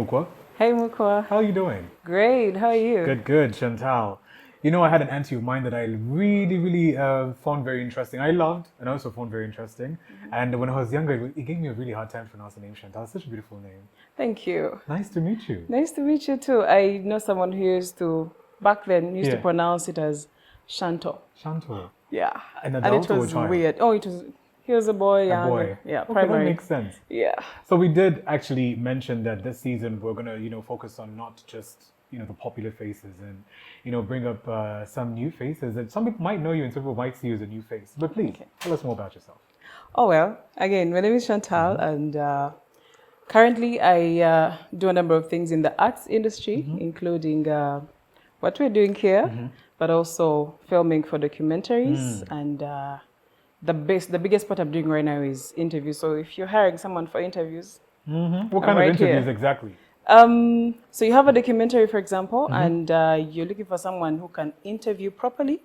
Mukwa. Hey Mukwa. How are you doing? Great, how are you? Good, Chantal. You know, I had an auntie of mine that I really found very interesting. I loved and I also found very interesting. And when I was younger, it gave me a really hard time pronouncing the name Chantal. It's such a beautiful name. Thank you. Nice to meet you. Nice to meet you too. I know someone who used to, back then, used to pronounce it as Chantal. Chantal. Yeah. An And adult it or a was child? weird. Oh, he was a boy. A boy. Yeah, Okay, primary. that makes sense. Yeah. So we did actually mention that this season we're gonna, focus on not just, the popular faces and, bring up some new faces. And some people might know you and some people might see you as a new face. But please, tell us more about yourself. Oh, well, again, my name is Chantal and currently I do a number of things in the arts industry, including what we're doing here, but also filming for documentaries and the biggest part I'm doing right now is interviews. So if you're hiring someone for interviews, What kind of interviews exactly? So you have a documentary, for example, and you're looking for someone who can interview properly.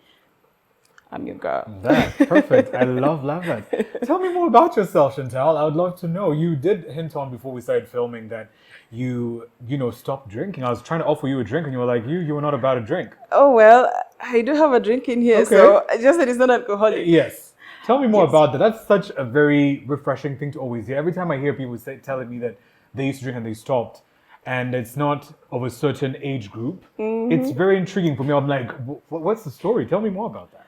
I'm your girl. That's perfect. I love that. Tell me more about yourself, Chantal. I would love to know. You did hint on before we started filming that you stopped drinking. I was trying to offer you a drink and you were like, you were not about a drink. Oh, well, I do have a drink in here, so I just said it's not alcoholic. Yes. Tell me more about that. That's such a very refreshing thing to always hear. Every time I hear people telling me that they used to drink and they stopped, and it's not of a certain age group, it's very intriguing for me. I'm like, what's the story? Tell me more about that.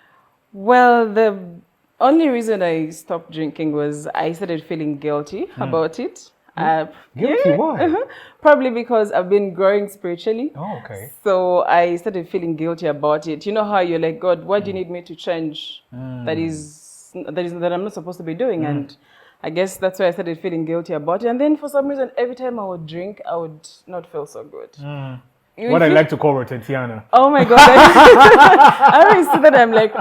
Well, the only reason I stopped drinking was I started feeling guilty about it. Guilty? Why? Probably because I've been growing spiritually. Oh, okay. So I started feeling guilty about it. You know how you're like, God, what do you need me to change? That I'm not supposed to be doing. And I guess that's why I started feeling guilty about it. And then for some reason, every time I would drink, I would not feel so good. What I like to call Rotetiana. Oh my God. I always see that I'm like,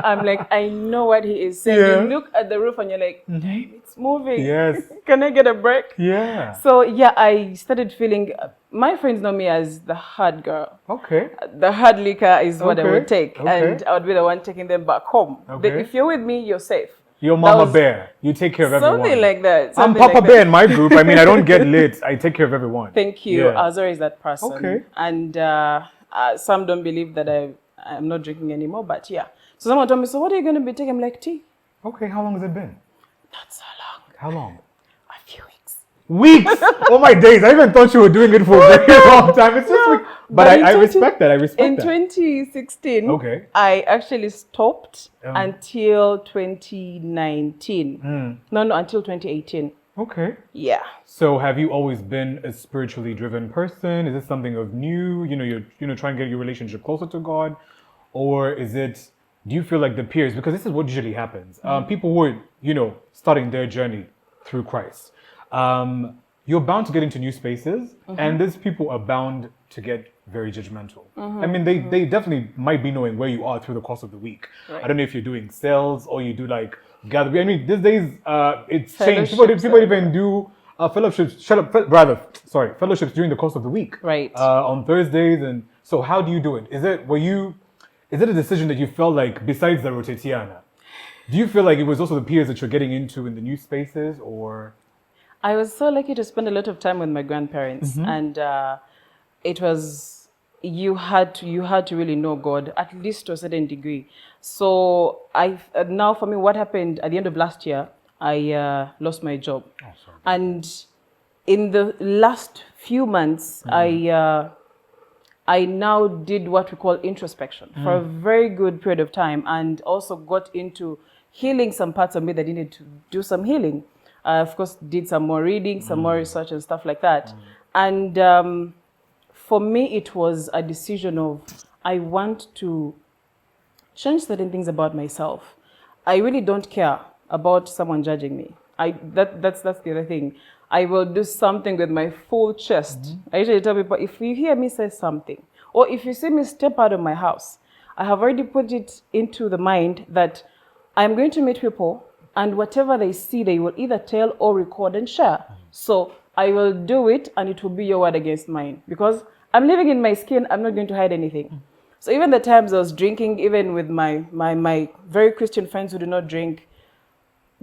I know what he is saying. Yeah. You look at the roof and you're like, damn, it's moving. Yes. Can I get a break? Yeah. So yeah, I started feeling, my friends know me as the hard girl. Okay. The hard liquor is what I would take. Okay. And I would be the one taking them back home. Okay. If you're with me, you're safe. You're Mama Bear. You take care of everyone. Something like that. I'm Something Papa like Bear that. in my group. I mean, I don't get lit. I take care of everyone. Thank you. Yeah. I was always that person. Okay. And some don't believe that I'm not drinking anymore, but yeah. So someone told me, so what are you going to be taking? I'm like, tea. Okay, how long has it been? Not so long. How long? A few weeks. Weeks! Oh my days, I even thought you were doing it for a very long time. It's just weeks. But I respect that. I respect in that. 2016, Okay. I actually stopped until 2019. No, until 2018. Okay. Yeah. So have you always been a spiritually driven person? Is this something of new? You're trying to get your relationship closer to God? Or is it, do you feel like the peers, because this is what usually happens. People who are, starting their journey through Christ. You're bound to get into new spaces, and these people are bound to get very judgmental. I mean, they definitely might be knowing where you are through the course of the week. Right. I don't know if you're doing sales or you do like gathering. I mean, these days it's changed. People even do fellowships. Fellowships during the course of the week. Right. On Thursdays, and so how do you do it? Is it a decision that you felt like besides the Rotetiana? Do you feel like it was also the peers that you're getting into in the new spaces, or? I was so lucky to spend a lot of time with my grandparents, and it was you had to really know God, at least to a certain degree. So now for me, what happened at the end of last year, I lost my job, and in the last few months, I now did what we call introspection for a very good period of time, and also got into healing some parts of me that needed to do some healing. Of course, did some more reading, some more research and stuff like that. And for me, it was a decision of, I want to change certain things about myself. I really don't care about someone judging me. That's the other thing. I will do something with my full chest. I usually tell people, if you hear me say something, or if you see me step out of my house, I have already put it into the mind that I'm going to meet people, and whatever they see, they will either tell or record and share. So I will do it, and it will be your word against mine. Because I'm living in my skin, I'm not going to hide anything. So even the times I was drinking, even with my very Christian friends who do not drink,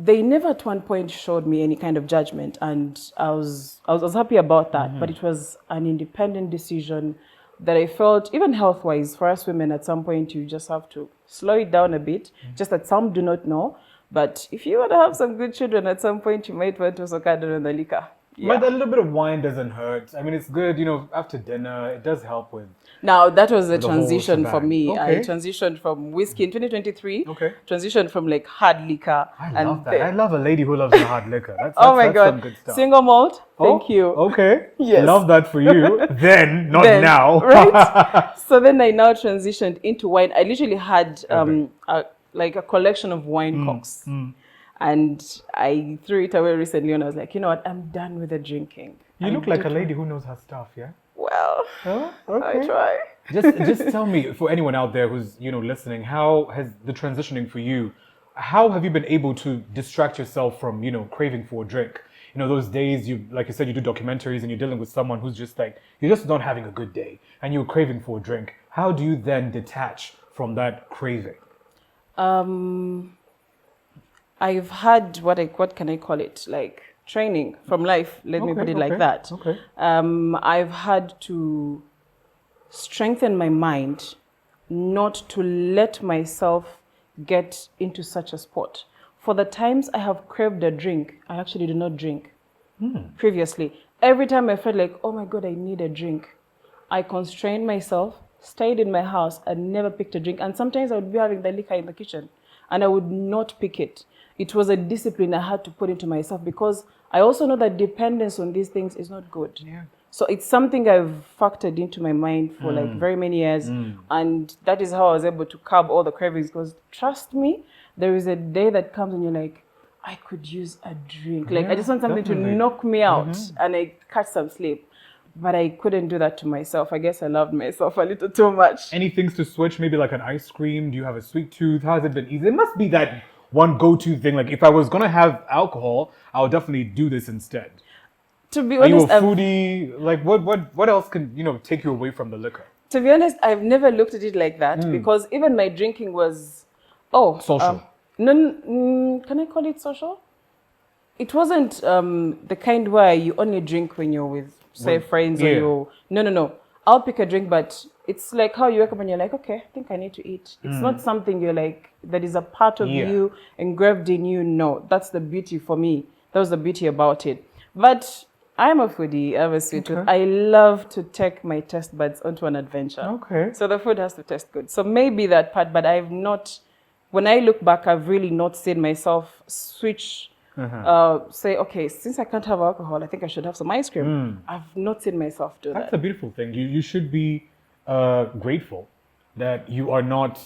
they never at one point showed me any kind of judgment, and I was happy about that. But it was an independent decision that I felt, even health-wise, for us women, at some point you just have to slow it down a bit. Just that some do not know, but if you want to have some good children, at some point you might want to sokada on the liquor. But a little bit of wine doesn't hurt. I mean, it's good, after dinner. It does help with. Now, that was a The whole transition for shebang. me. I Okay. transitioned from whiskey in 2023. Okay. Transitioned from like hard liquor. I love that. I love a lady who loves the hard liquor. Oh my that's God. some good stuff. Single malt. Thank you. Okay. Yes. Love that for you. Then, not Then, now. right? So then I now transitioned into wine. I literally had a collection of wine corks. And I threw it away recently, and I was like, you know what? I'm done with the drinking. You look like a lady who knows her stuff, yeah? Well, Huh? I Okay. try. Just tell me, for anyone out there who's listening, how has the transitioning for you? How have you been able to distract yourself from craving for a drink? Those days like you said, you do documentaries and you're dealing with someone who's just like you're just not having a good day and you're craving for a drink. How do you then detach from that craving? I've had what can I call it? Like training from life. Let me put it like that. Okay. I've had to strengthen my mind not to let myself get into such a spot. For the times I have craved a drink, I actually did not drink previously. Every time I felt like, oh my God, I need a drink, I constrained myself, stayed in my house, and never picked a drink. And sometimes I would be having the liquor in the kitchen and I would not pick it. It was a discipline I had to put into myself because I also know that dependence on these things is not good. Yeah. So it's something I've factored into my mind for like very many years. And that is how I was able to curb all the cravings, because trust me, there is a day that comes and you're like, I could use a drink. Like I just want something definitely. to knock me out and I catch some sleep. But I couldn't do that to myself. I guess I loved myself a little too much. Any things to switch? Maybe like an ice cream? Do you have a sweet tooth? How has it been easy? It must be that one go-to thing. Like if I was gonna have alcohol, I would definitely do this instead. To be Are you a honest, foodie? Like what else can take you away from the liquor? to be honest, I've never looked at it like that because even my drinking was, Social. Can I call it social? It wasn't the kind where you only drink when you're with, say, friends or you. No. I'll pick a drink, but it's like how you wake up and you're like, okay, I think I need to eat. It's not something you're like, that is a part of you, engraved in you. No, that's the beauty for me. That was the beauty about it. But I'm a foodie, I'm a sweet tooth. I love to take my taste buds onto an adventure. Okay. So the food has to taste good. So maybe that part, but I've not, when I look back, I've really not seen myself switch, say, okay, since I can't have alcohol, I think I should have some ice cream. I've not seen myself do That's that. a beautiful thing. You should be grateful that you are not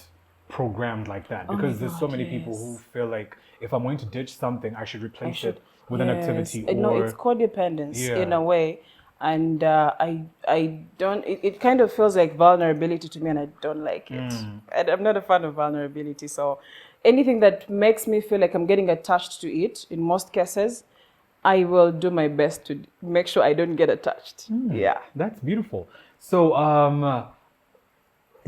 programmed like that, because there's so many people who feel like if I'm going to ditch something, I should replace it with an activity. No, it's codependence in a way. And I don't, it kind of feels like vulnerability to me, and I don't like it. And I'm not a fan of vulnerability. So anything that makes me feel like I'm getting attached to it, in most cases, I will do my best to make sure I don't get attached. Yeah. That's beautiful. So,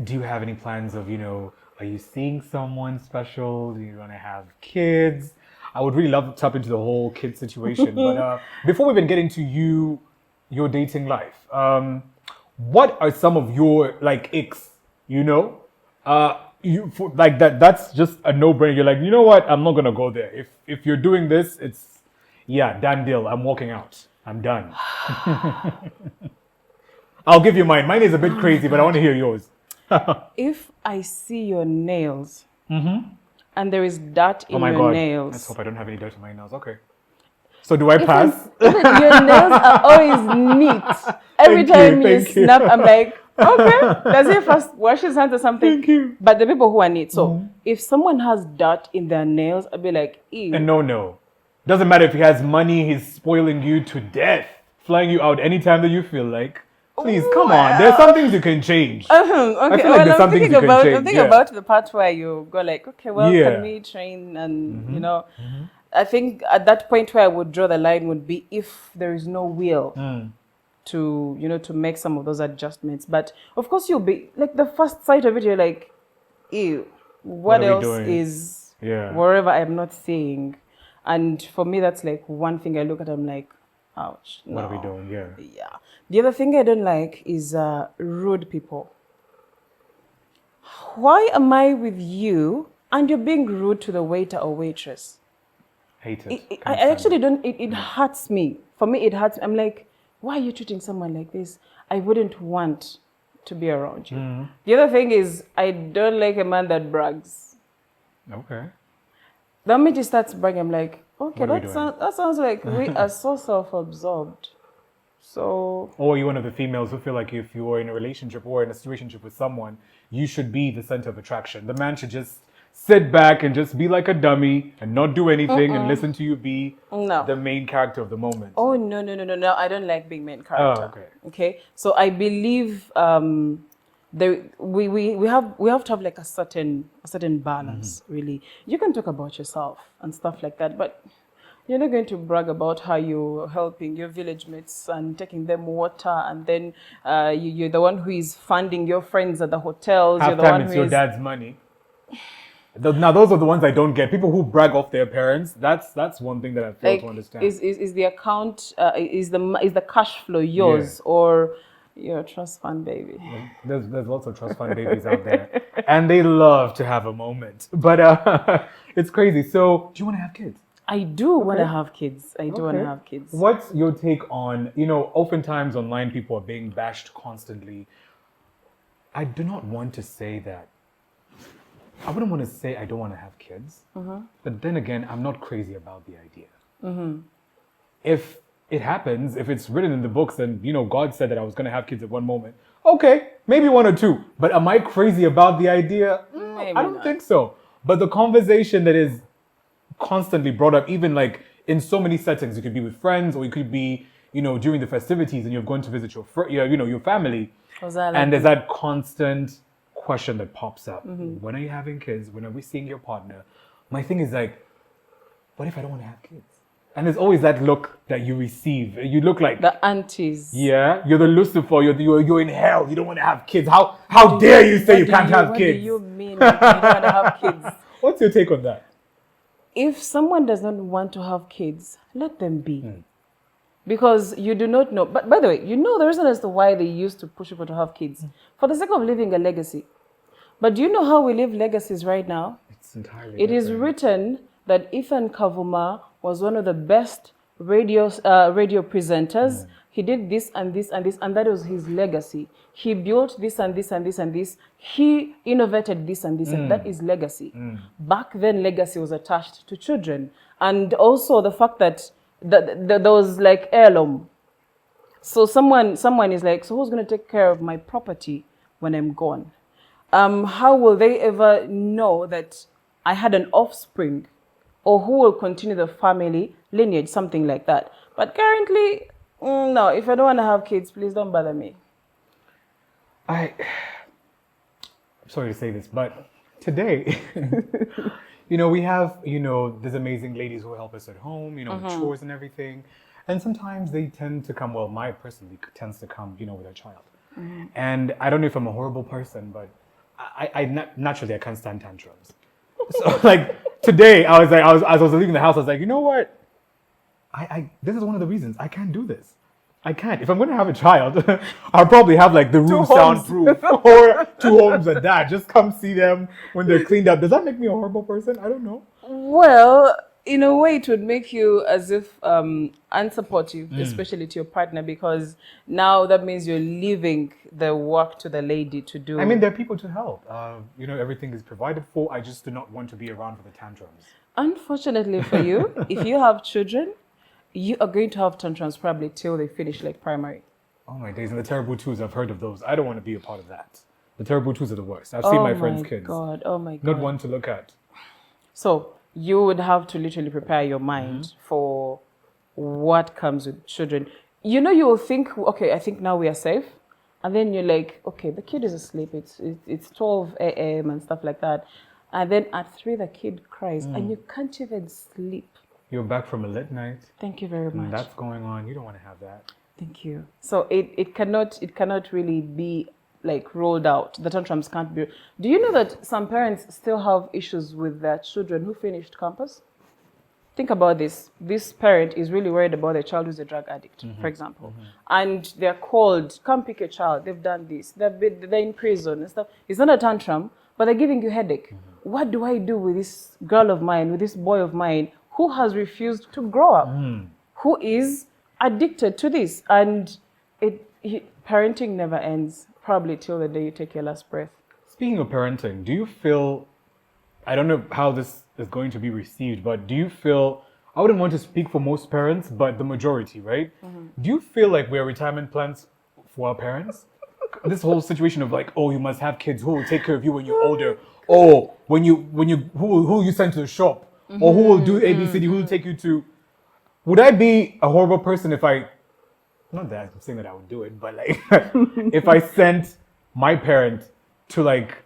do you have any plans of, are you seeing someone special? Do you want to have kids? I would really love to tap into the whole kid situation. But before we even get into your dating life, what are some of your icks? That's just a no-brainer. You're like, you know what? I'm not gonna go there. If you're doing this, it's done deal. I'm walking out. I'm done. I'll give you mine. Mine is a bit crazy, but I want to hear yours. If I see your nails and there is dirt in your God. nails. Let's hope I don't have any dirt in my nails. Okay. So do I pass? Even your nails are always neat. Every time you snap, I'm like, okay. Does he first wash his hands or something? Thank you. But the people who are neat. So if someone has dirt in their nails, I'll be like, ew. And no. Doesn't matter if he has money, he's spoiling you to death, flying you out anytime that you feel like. Please, come on. There's some things you can change. Okay. I feel like there's some things you can change. I'm thinking about the part where you go like, okay, well, can we train and, I think at that point where I would draw the line would be if there is no will to, to make some of those adjustments. But of course you'll be, like the first sight of it, you're like, ew, what else is wherever I'm not seeing? And for me, that's like one thing I look at, I'm like, ouch. What are we no. doing? Yeah. Yeah. The other thing I don't like is rude people. Why am I with you and you're being rude to the waiter or waitress? Hate it. I Can't stand actually it. don't, it hurts me. For me, it hurts me. I'm like, why are you treating someone like this? I wouldn't want to be around you. The other thing is, I don't like a man that brags. Okay. The minute he starts bragging, I'm like, okay, What are we doing? that sounds like we are so self-absorbed. So, Or you're one of the females who feel like if you're in a relationship or in a situationship with someone, you should be the center of attraction. The man should just sit back and just be like a dummy and not do anything and listen to you be no. the main character of the moment. Oh, no. I don't like being main character. Oh, okay. Okay. So I believe we have to have like a certain balance, really. You can talk about yourself and stuff like that, but you're not going to brag about how you're helping your village mates and taking them water, and then you're the one who is funding your friends at the hotels. Half You're the time one it's who your is dad's money. Now those are the ones I don't get. People who brag off their parents. That's one thing that I fail like, to understand. is the account is the cash flow yours, or you're a trust fund baby? There's lots of trust fund babies out there, and they love to have a moment. But it's crazy. So, do you want to have kids? I do want to have kids. I do want to Okay. have kids. What's your take on, oftentimes online people are being bashed constantly. I do not want to say that. I wouldn't want to say I don't want to have kids. But then again, I'm not crazy about the idea. If it happens, if it's written in the books, then, God said that I was going to have kids at one moment. Okay, maybe one or two. But am I crazy about the idea? Maybe I don't not. think so. But the conversation that is constantly brought up, even like in so many settings, it could be with friends, or it could be, during the festivities and you're going to visit your family. And there's that constant question that pops up. When are you having kids? When are we seeing your partner? My thing is like, what if I don't want to have kids? And there's always that look that you receive. You look like The aunties. yeah, you're the Lucifer. You're in hell. You don't want to have kids. How dare you say you can't have kids? What do you mean you don't want to have kids? What's your take on that? If someone does not want to have kids, let them be. Because you do not know. But by the way, you know the reason as to why they used to push people to have kids. For the sake of leaving a legacy. But do you know how we live legacies right now? It's entirely It is different. written that Ethan Kavuma was one of the best radio presenters. He did this and this and this, and that was his legacy. He built this and this and this and this. He innovated this and this, and that is legacy. Back then, legacy was attached to children. And also the fact that there was like heirloom. So someone is like, so who's going to take care of my property when I'm gone? How will they ever know that I had an offspring, or who will continue the family lineage, something like that? But currently, no, if I don't want to have kids, please don't bother me. I'm sorry to say this, but today, we have, these amazing ladies who help us at home, with chores and everything. And sometimes they tend to come, well, my personally tends to come, with a child. And I don't know if I'm a horrible person, but naturally I can't stand tantrums. So like today, as I was leaving the house, I was like, you know what? This is one of the reasons I can't do this. I can't. If I'm going to have a child, I'll probably have like the room soundproof or 2 homes at that. Just come see them when they're cleaned up. Does that make me a horrible person? I don't know. Well, in a way, it would make you as if unsupportive, especially to your partner, because now that means you're leaving the work to the lady to do. I mean, there are people to help. Everything is provided for. I just do not want to be around for the tantrums. Unfortunately for you, if you have children, you are going to have tantrums probably till they finish like primary. Oh my days, and the terrible twos, I've heard of those. I don't want to be a part of that. The terrible twos are the worst. I've seen my friends' kids. Oh my God. Not one to look at. So you would have to literally prepare your mind for what comes with children. You will think, okay, I think now we are safe. And then you're like, okay, the kid is asleep. It's 12 a.m. and stuff like that. And then at 3, the kid cries and you can't even sleep. You're back from a late night. Thank you very much. And that's going on. You don't want to have that. Thank you. So it cannot really be like rolled out. The tantrums can't be. Do you know that some parents still have issues with their children who finished campus? think about this. This parent is really worried about their child who's a drug addict, for example. And they're called, come pick a child. They've done this. They're in prison and stuff. It's not a tantrum, but they're giving you headache. What do I do with this girl of mine, with this boy of mine who has refused to grow up, who is addicted to this? And parenting never ends, probably till the day you take your last breath. Speaking of parenting, do you feel, I don't know how this is going to be received, but do you feel, I wouldn't want to speak for most parents, but the majority, right? Do you feel like we're retirement plans for our parents? This whole situation of like, oh, you must have kids who will take care of you when you're older. Or who will you send to the shop? Or who will do ABCD, who will take you to, would I be a horrible person if not that I'm saying that I would do it, but like, if I sent my parent to like,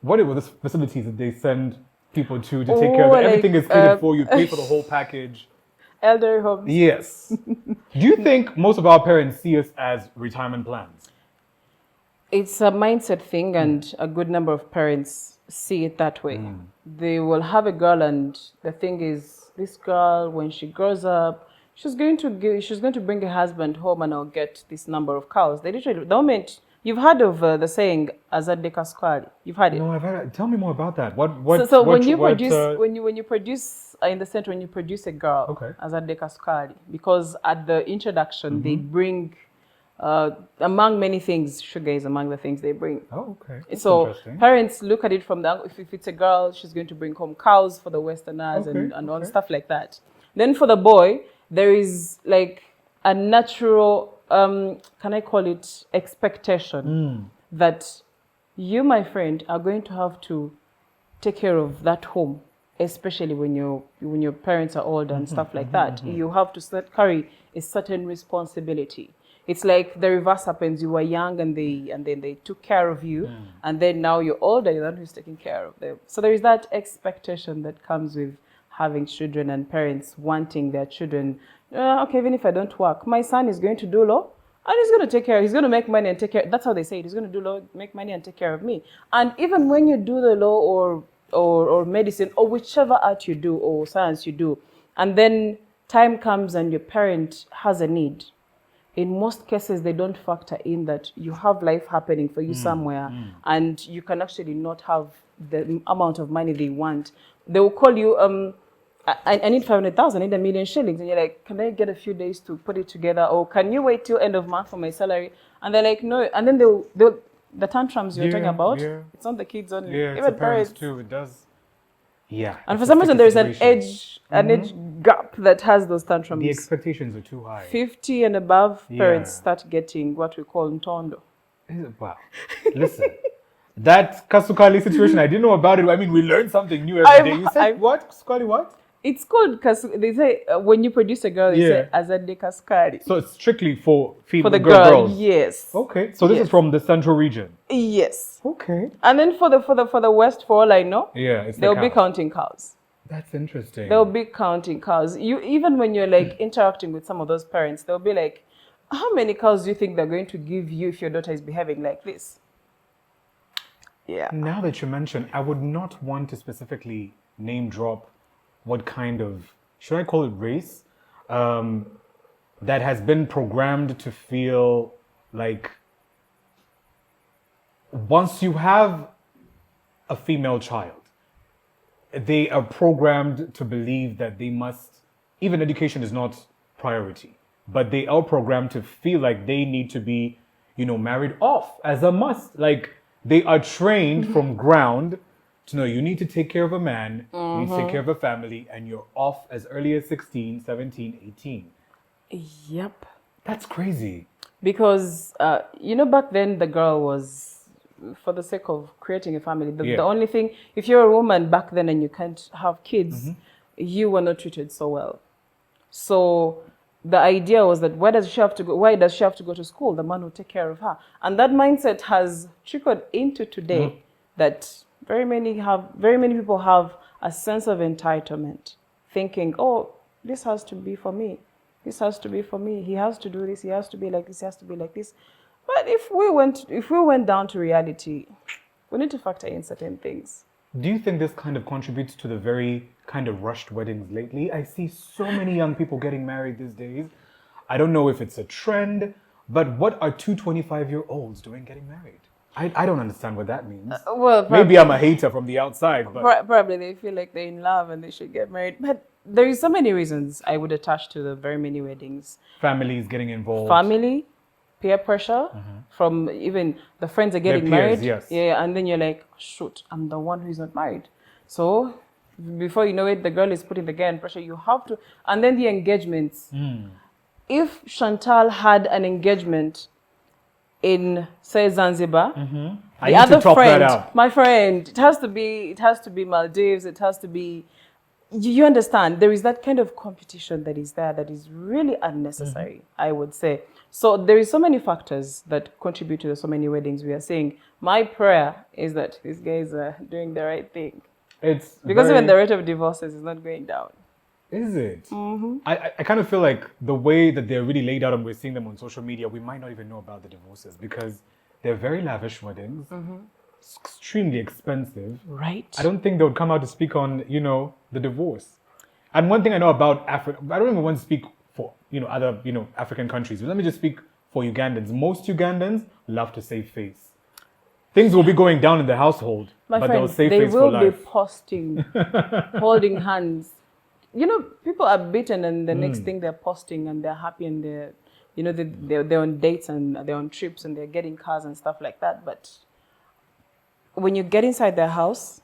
what were the facilities that they send people to take care of them? Everything is catered for you, pay for the whole package. Elderly homes. Yes. Do you think most of our parents see us as retirement plans? It's a mindset thing, and a good number of parents see it that way. They will have a girl, and the thing is, this girl, when she grows up, she's going to bring a husband home, and I'll get this number of cows. They literally, the moment you've heard of the saying "azadde kaskwali," you've heard it. No, I've heard it. Tell me more about that. When you produce in the center, when you produce a girl, okay, azadde kaskwali, because at the introduction they bring. Among many things, sugar is among the things they bring. Oh, okay. That's so parents look at it from the if it's a girl, she's going to bring home cows for the Westerners and all stuff like that. Then for the boy, there is like a natural, can I call it expectation that you, my friend, are going to have to take care of that home, especially when your parents are old and stuff like that. You have to carry a certain responsibility. It's like the reverse happens. You were young and then they took care of you, and then now you're older, you're the one who's taking care of them. So there is that expectation that comes with having children and parents wanting their children. Okay, even if I don't work, my son is going to do law and he's going to take care. He's going to make money and take care. That's how they say it. He's going to do law, make money and take care of me. And even when you do the law or medicine or whichever art you do or science you do, and then time comes and your parent has a need. In most cases, they don't factor in that you have life happening for you somewhere, and you can actually not have the amount of money they want. They will call you, I need 500,000, I need 1 million shillings. And you're like, can I get a few days to put it together? Or can you wait till end of month for my salary? And they're like, no. And then the tantrums you're talking about, it's not the kids only. Yeah, it's the parents too. It does. Yeah. And for some reason, there's an age gap that has those tantrums. The expectations are too high. 50 and above, parents start getting what we call ntondo. Wow. Listen, that kasukali situation, I didn't know about it. I mean, we learn something new every day. You said what? Kasukali what? It's called they say when you produce a girl, they say azadde kasukali. So it's strictly for female for the girls. Yes. Okay. So this is from the central region. Yes. Okay. And then for the west, for all I know, they'll be counting cows. That's interesting. They'll be counting cows. Even when you're like interacting with some of those parents, they'll be like, how many cows do you think they're going to give you if your daughter is behaving like this? Yeah. Now that you mention, I would not want to specifically name drop what kind of, should I call it race, that has been programmed to feel like once you have a female child, they are programmed to believe that they must, even education is not priority, but they are programmed to feel like they need to be, married off as a must. Like they are trained from ground to know you need to take care of a man, you need to take care of a family, and you're off as early as 16, 17, 18. Yep. That's crazy. Because, back then the girl was, for the sake of creating a family, the only thing, if you're a woman back then and you can't have kids, you were not treated so well. So the idea was that why does she have to go to school? The man will take care of her. And that mindset has trickled into today that very many people have a sense of entitlement, thinking, oh, this has to be for me. This has to be for me. He has to do this. He has to be like this. He has to be like this. But if we went down to reality, we need to factor in certain things. Do you think this kind of contributes to the very kind of rushed weddings lately? I see so many young people getting married these days. I don't know if it's a trend, but what are two 25-year-olds doing getting married? I don't understand what that means. Well, Maybe I'm a hater from the outside, but probably they feel like they're in love and they should get married. But there is so many reasons I would attach to the very many weddings. families getting involved. Family, peer pressure from even the friends are getting peers, married. yes. Yeah, and then you're like, shoot, I'm the one who's not married. So before you know it, the girl is putting the guy in pressure. You have to, and then the engagements. If Chantal had an engagement in, say, Zanzibar, I the need other to top friend, that out. my friend, it has to be Maldives. It has to be. You understand? There is that kind of competition that is there that is really unnecessary. I would say. So there is so many factors that contribute to the so many weddings we are seeing. My prayer is that these guys are doing the right thing, It's because very- even the rate of divorces is not going down. Is it? I kind of feel like the way that they're really laid out and we're seeing them on social media, we might not even know about the divorces because they're very lavish weddings, extremely expensive. Right. I don't think they would come out to speak on, the divorce. And one thing I know about Africa, I don't even want to speak for, other, African countries. But let me just speak for Ugandans. Most Ugandans love to save face. Things will be going down in the household, My but friend, they'll save they face will for be life. posting, holding hands. People are beaten, and the next thing they're posting, and they're happy, and they're on dates and they're on trips, and they're getting cars and stuff like that. But when you get inside their house,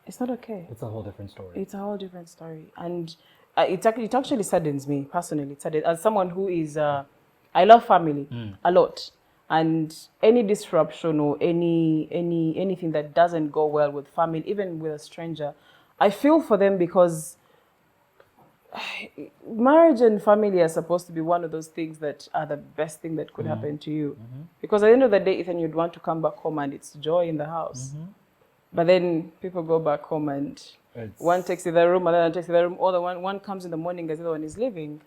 it's not okay. It's a whole different story. It's a whole different story, and it actually saddens me personally. It saddens, as someone who is, I love family a lot, and any disruption or anything that doesn't go well with family, even with a stranger, I feel for them, because marriage and family are supposed to be one of those things that are the best thing that could happen to you. Because at the end of the day, Ethan, you'd want to come back home and it's joy in the house. But then people go back home and one takes to their room, another one takes to their room, or one comes in the morning as the other one is leaving,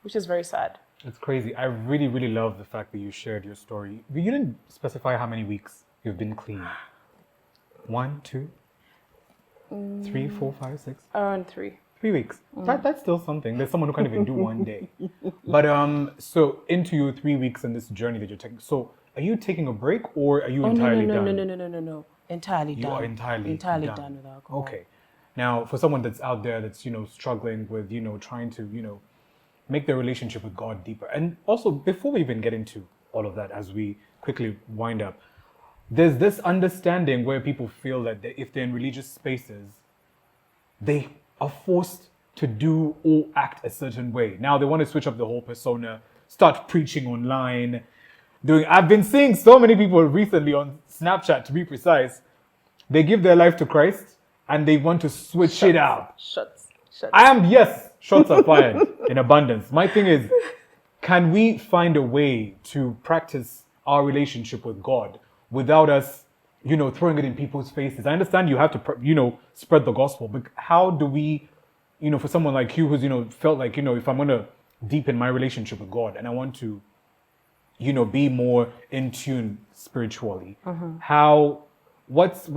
which is very sad. It's crazy. I really, really love the fact that you shared your story. You didn't specify how many weeks you've been clean. 1, 2, 3, 4, 5, 6. Around 3. 3 weeks. That's still something. There's someone who can't even do one day. But so into your 3 weeks in this journey that you're taking. So are you taking a break or are you entirely done? No. Entirely You done. are entirely done with alcohol. Okay. Now, for someone that's out there that's, struggling with, trying to, make their relationship with God deeper. And also, before we even get into all of that, as we quickly wind up, there's this understanding where people feel that if they're in religious spaces, they are forced to do or act a certain way. Now they want to switch up the whole persona, start preaching online. I've been seeing so many people recently on Snapchat, to be precise. They give their life to Christ and they want to switch it out. Shots. Shots are fired in abundance. My thing is, can we find a way to practice our relationship with God without us, throwing it in people's faces? I understand you have to, spread the gospel, but how do we, for someone like you who's, felt like, if I'm going to deepen my relationship with God and I want to, be more in tune spiritually, what's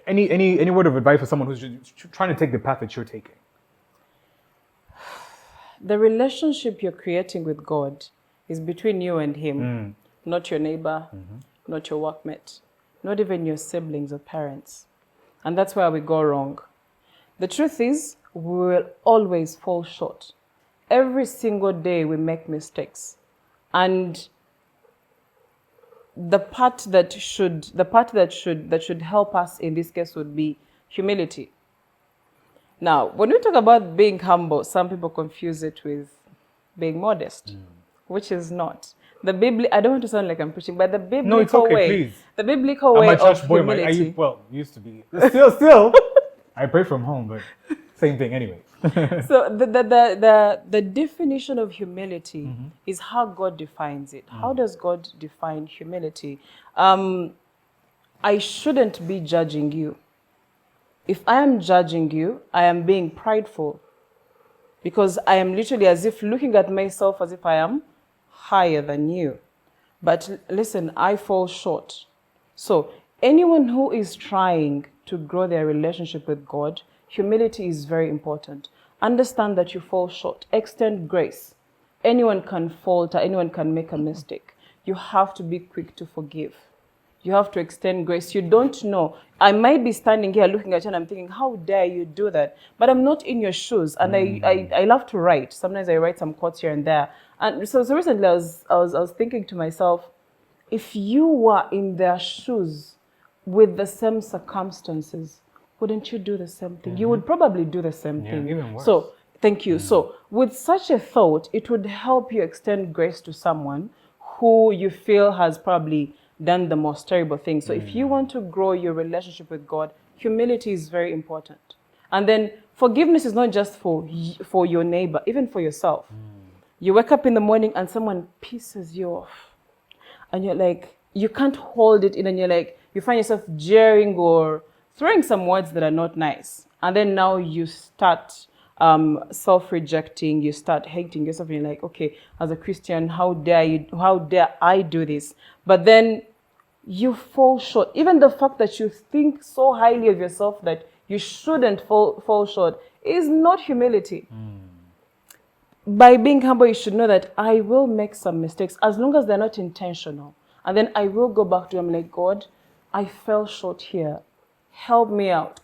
any word of advice for someone who's just trying to take the path that you're taking? The relationship you're creating with God is between you and Him, not your neighbor, not your workmate, not even your siblings or parents. And that's where we go wrong. The truth is, we will always fall short. Every single day we make mistakes. And the part that should help us in this case would be humility. Now, when we talk about being humble, some people confuse it with being modest, which is not. I don't want to sound like I'm preaching, but the biblical No, it's okay, way, please. the biblical I'm way a church of boy. humility. Used to be. Still, I pray from home, but same thing anyway. So the definition of humility is how God defines it. How does God define humility? I shouldn't be judging you. If I am judging you, I am being prideful, because I am literally as if looking at myself as if I am higher than you. But listen, I fall short. So anyone who is trying to grow their relationship with God, humility is very important. Understand that you fall short. Extend grace. Anyone can falter, anyone can make a mistake. You have to be quick to forgive. You have to extend grace. You don't know. I might be standing here looking at you and I'm thinking, how dare you do that? But I'm not in your shoes. And I love to write. Sometimes I write some quotes here and there. And so recently I was thinking to myself, if you were in their shoes with the same circumstances, wouldn't you do the same thing? You would probably do the same thing. Even worse. So, thank you. So, with such a thought, it would help you extend grace to someone who you feel has probably done the most terrible thing. So, if you want to grow your relationship with God, humility is very important. And then forgiveness is not just for your neighbor, even for yourself. You wake up in the morning and someone pisses you off. And you're like, you can't hold it in, and you're like, you find yourself jeering or throwing some words that are not nice. And then now you start self-rejecting, you start hating yourself, and you're like, okay, as a Christian, how dare I do this? But then you fall short. Even the fact that you think so highly of yourself that you shouldn't fall short is not humility. By being humble, you should know that I will make some mistakes as long as they're not intentional. And then I will go back to him like, God, I fell short here. Help me out.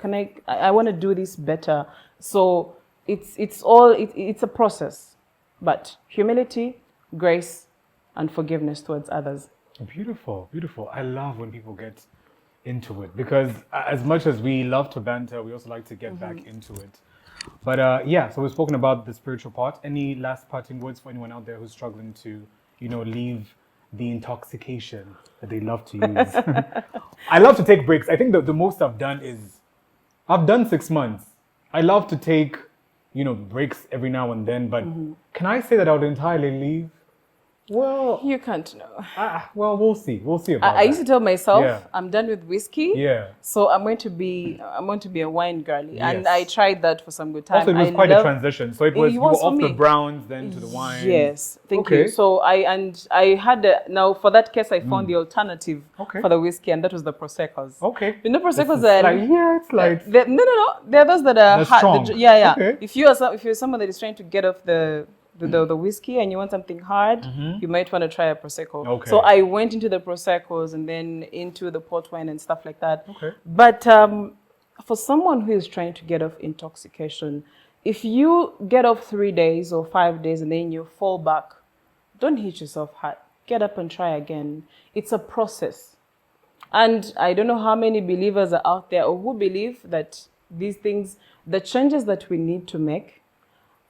I want to do this better. So it's a process. But humility, grace, and forgiveness towards others. Beautiful, beautiful. I love when people get into it, because as much as we love to banter, we also like to get back into it. But so we've spoken about the spiritual part. Any last parting words for anyone out there who's struggling to, leave the intoxication that they love to use? I love to take breaks. I think the most I've done is, I've done 6 months. I love to take, breaks every now and then, but can I say that I would entirely leave? Well, you can't know. Well, we'll see. We'll see about I used to tell myself, Yeah. I'm done with whiskey. Yeah. So I'm going to be a wine girly. Yes. And I tried that for some good time. Also, it was quite a transition. So you were was off for the me. browns, then to the wine. Yes, thank Okay. you. So I had now for that case I found the alternative Okay. for the whiskey, and that was the Proseccos. Okay. You know Proseccos It's like no. There are those that are They're strong. yeah. Okay. If you're someone that is trying to get off the whiskey and you want something hard, you might want to try a Prosecco. Okay. So I went into the Proseccos and then into the port wine and stuff like that. Okay. But for someone who is trying to get off intoxication, if you get off 3 days or 5 days and then you fall back, don't hit yourself hard. Get up and try again. It's a process. And I don't know how many believers are out there or who believe that these things, the changes that we need to make,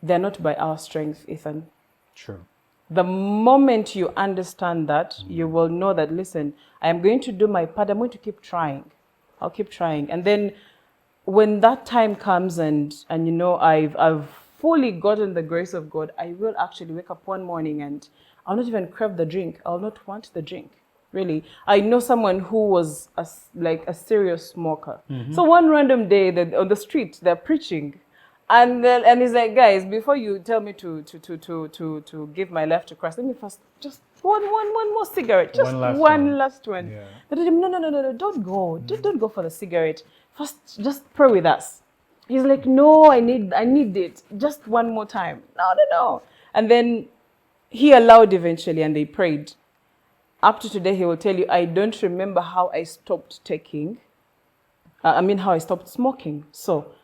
they're not by our strength, Ethan. True. The moment you understand that, you will know that, listen, I am going to do my part. I'm going to keep trying. I'll keep trying. And then when that time comes and I've fully gotten the grace of God, I will actually wake up one morning and I'll not even crave the drink. I'll not want the drink. Really. I know someone who was a serious smoker. So one random day on the street, they're preaching. And he's like, guys, before you tell me to give my life to Christ, let me first just one more cigarette, just one last one. Yeah. But no, don't go, don't go for the cigarette. First, just pray with us. He's like, no, I need it, just one more time. No. And then he allowed eventually, and they prayed. Up to today, he will tell you, I don't remember how I stopped how I stopped smoking. So,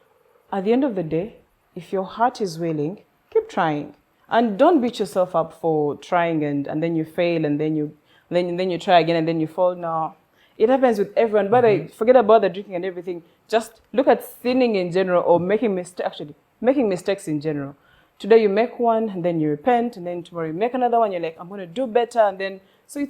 at the end of the day, if your heart is willing, keep trying. And don't beat yourself up for trying and then you fail and then you try again and then you fall. No. It happens with everyone. But forget about the drinking and everything. Just look at sinning in general or making mistakes in general. Today you make one and then you repent, and then tomorrow you make another one. You're like, I'm going to do better. And then, so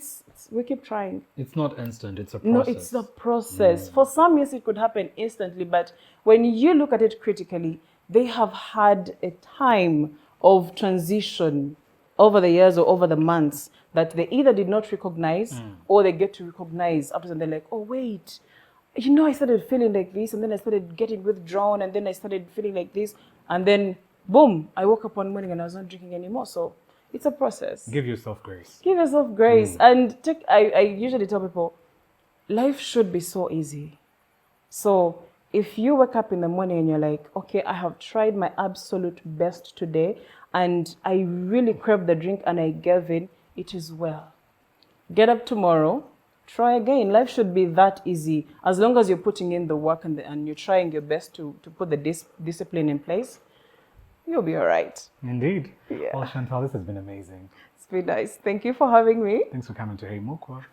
we keep trying. It's not instant. It's a process. No, it's a process. For some, yes, it could happen instantly. But when you look at it critically, they have had a time of transition over the years or over the months that they either did not recognize or they get to recognize after, and they're like, oh, wait, I started feeling like this, and then I started getting withdrawn, and then I started feeling like this, and then boom, I woke up one morning and I was not drinking anymore. So it's a process. Give yourself grace. Give yourself grace. And I usually tell people, life should be so easy. So if you wake up in the morning and you're like, okay, I have tried my absolute best today and I really craved the drink and I gave in, it is well. Get up tomorrow, try again. Life should be that easy. As long as you're putting in the work and you're trying your best to put the discipline in place, you'll be all right. Indeed. Yeah. Well, Chantal, this has been amazing. It's been nice. Thank you for having me. Thanks for coming to Hey Mokwa.